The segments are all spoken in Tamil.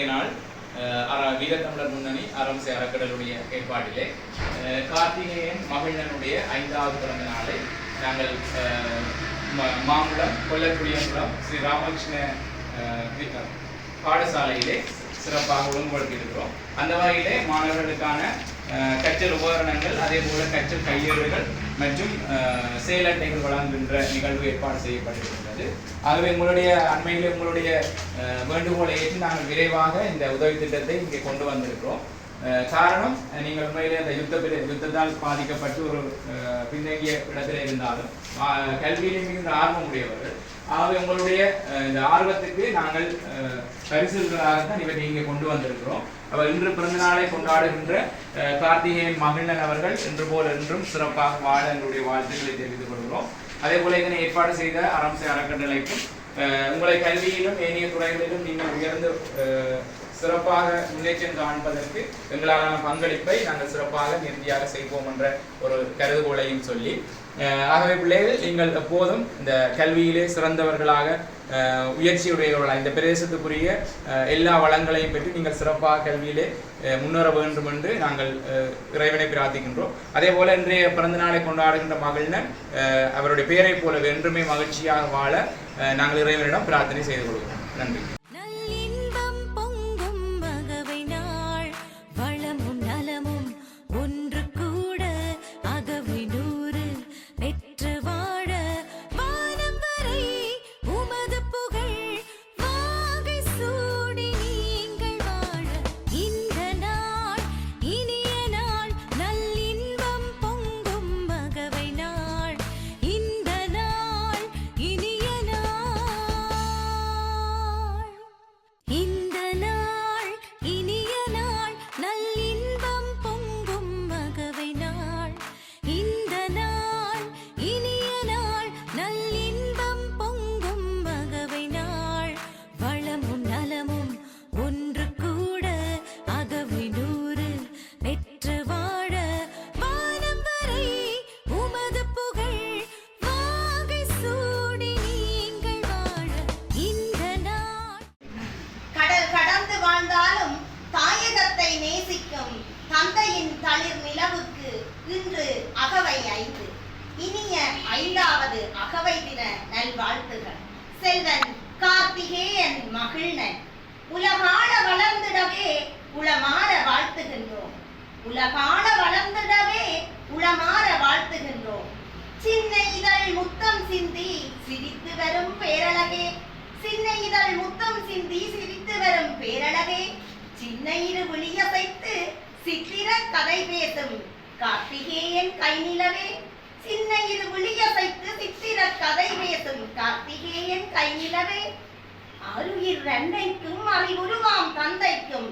இன்றைய நாள் வீரத்தமிழர் முன்னணி அறம் செய் அறக்கட்டளுடைய ஏற்பாட்டிலே கார்த்திகேயன் மகிழ்நனுடைய 5வது பிறந்த நாளை நாங்கள் மாங்குளம் கொல்லக்குடியங்குளம் ஸ்ரீ ராமகிருஷ்ண பாடசாலையிலே சிறப்பாக ஒழுங்குபடுத்தி இருக்கிறோம். அந்த வகையிலே மாணவர்களுக்கான கற்றல் உபகரணங்கள், அதே போல கற்றல் கையேடுகள் மற்றும் செயலட்டைகள் வழங்குகின்ற நிகழ்வு ஏற்பாடு செய்யப்பட்டிருக்கிறது. ஆகவே உங்களுடைய அண்மையிலே உங்களுடைய வேண்டுகோளை ஏற்று நாங்கள் விரைவாக இந்த உதவி திட்டத்தை இங்கே கொண்டு வந்திருக்கிறோம். காரணம், நீங்கள் உண்மையிலே அந்த யுத்தத்தால் பாதிக்கப்பட்டு ஒரு பின்தங்கிய இடத்தில் இருந்தாலும் கல்வியிலே மிகுந்த ஆர்வம் உடையவர்கள். ஆகவே உங்களுடைய இந்த ஆர்வத்துக்கு நாங்கள் பரிசுகளாகத்தான் இவற்றை இங்கே கொண்டு வந்திருக்கிறோம். அவர் இன்று பிறந்த நாளை கொண்டாடுகின்ற கார்த்திகேயன் மகிழ்நன் அவர்கள் இன்று போல் என்றும் சிறப்பாக வாழ எங்களுடைய வாழ்த்துக்களை தெரிவித்துக் கொள்கிறோம். அதே போல இதனை ஏற்பாடு செய்த அறம் செய் அறக்கட்டளைக்கும் உங்களை கல்வியிலும் ஏனைய துறைகளிலும் நீங்கள் உயர்ந்து சிறப்பாக முன்னேற்றம் காண்பதற்கு எங்களாலான பங்களிப்பை நாங்கள் சிறப்பாக நிறுத்தியாக செய்வோம் என்ற ஒரு கருதுகோளையும் சொல்லி, ஆகவே பிள்ளைகள் நீங்கள் எப்போதும் இந்த கல்வியிலே சிறந்தவர்களாக உயர்ச்சியுடையவர்களாக இந்த பிரதேசத்துக்குரிய எல்லா வளங்களையும் பெற்று நீங்கள் சிறப்பாக கல்வியிலே முன்னேற வேண்டும் என்று நாங்கள் இறைவனை பிரார்த்திக்கின்றோம். அதே போல இன்றைய பிறந்த நாளை கொண்டாடுகின்ற மகிழ்நன் அவருடைய பெயரை போல என்றுமே மகிழ்ச்சியாக வாழ நாங்கள் இறைவனிடம் பிரார்த்தனை செய்து கொள்கிறோம். நன்றி. தந்தையின் தளிர் நிலவுக்கு இன்று அகவை 5. இனிய 5வது அகவை தின நல்வாழ்த்துகள். செல்வன் கார்த்திகேயன் மகிழ்நன் உலகாள வளர்ந்திடவே உளமாற வாழ்த்துகின்றோம். உலகாள வளர்ந்திடவே உளமாற வாழ்த்துகின்றோம். சின்ன இதழ் முத்தம் சிந்தி சிரித்து வரும் பேரழகே, சின்ன இதழ் முத்தம் சிந்தி சிரித்து வரும் பேரழகே, சின்ன இரு விழியசைத்து சித்திர கதை பேசும் கார்த்திகேயன் கைநிலவே, சின்ன இரு விழியசைத்து சித்திர கதை பேசும் கார்த்திகேயன் கைநிலவே, ஆருயிர் அன்னைக்கும் அறிவுருவாம் தந்தைக்கும்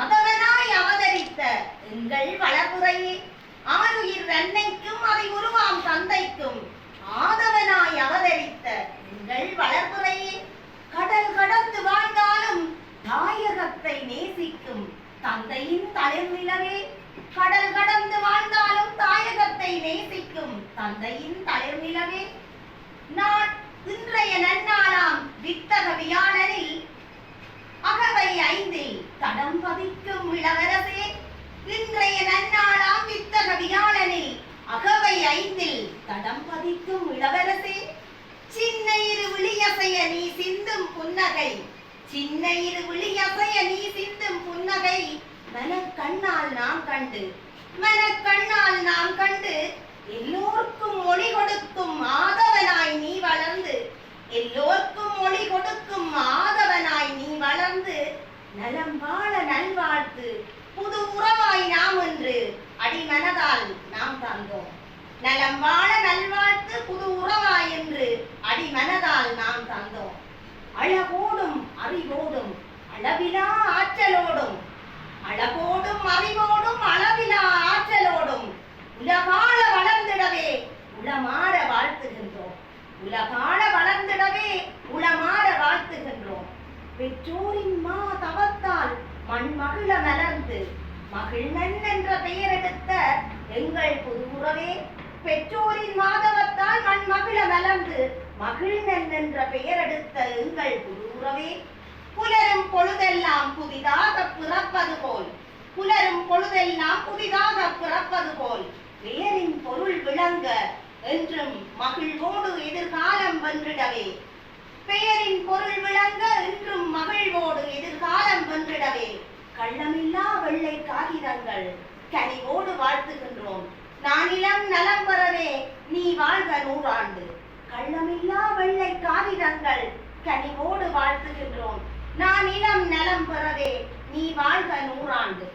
ஆதவனாய் அவதரித்த எங்கள் வளர்ப்புறையே, ஆருயிர் அன்னைக்கும் அறிவுருவாம் தந்தைக்கும் ஆதவனாய் அவதரித்த எங்கள் வளர்ப்புறையே, கடல் கடந்து வாழ்ந்தாலும் தாயகத்தை நேசிக்கும் தந்தையின் தளிர் நிலவே, கடல் கடந்து வாழ்ந்தாலும் தாயகத்தை நேசிக்கும் தந்தையின் தளிர் நிலவே, நான் இன்றைய நன்னாளாம் வித்தக வியாழனில் அகவை 5 தடம் பதிக்கும் இளவரசே, இன்றைய நன்னாளாம் வித்தக வியாழனில் அகவை 5 தடம் பதிக்கும் இளவரசே, சின்ன இரு விழியசைய நீ சிந்தும் புன்னகை, சின்ன இரு விழியசைய நீ சிந்தும் புன்னகை, மனக்கண்ணால் நாம் கண்டு மனக்கண்ணால் நாம் கண்டு எல்லோருக்கும் மொழி கொடுக்கும் ஆதவனாய் நீ வளர்ந்து, எல்லோருக்கும் மொழி கொடுக்கும் ஆதவனாய் நீ வளர்ந்து, நலம் வாழ நல்வாழ்த்து புது உறவாய் நாம் என்று அடிமனதால் நாம் தந்தோம். நலம் வாழ நல்வாழ்த்து புது உறவாய் என்று அடிமனதால் நாம் தந்தோம். அழகோடும் அறிவோடும் அளவிலா ஆற்றலோடும், அழகோடும் அறிவோடும் அளவிலா ஆற்றலோடும் உலகாள வளர்ந்திடவே உளமாற வாழ்த்துகின்றோம். உலகாள வளர்ந்திடவே உளமாற வாழ்த்துகின்றோம். பெற்றோரின் மா தவத்தால் மண்மகிழ மலர்ந்து மகிழ்நன் என்ற பெயரெடுத்த எங்கள் புது உறவே, பெற்றோரின் மாதவத்தால் மண்மகிழ மலர்ந்து மகிழ்நன் என்ற பெயரெடுத்த எங்கள் புது உறவே, புலரும் பொழுதெல்லாம் புதிதாக புதிதெல்லாம் புதிதாக பிறப்பது போல் பெயரின் பொருள் விளங்க என்றும் மகிழ்வோடு எதிர்காலம் வென்றிடவே. பெயரின் பொருள் விளங்க என்றும் மகிழ்வோடு எதிர்காலம் வென்றிடவே கள்ளமில்லா வெள்ளை காகிதங்கள் கனிவோடு வாழ்த்துகின்றோம். நானிலம் நலம் பெறவே நீ வாழ்க 100 ஆண்டு. கள்ளமில்லா வெள்ளை காகிதங்கள் கனிவோடு வாழ்த்துகின்றோம். நானிலம் நலம் பெறவே நீ வாழ்க 100 ஆண்டு.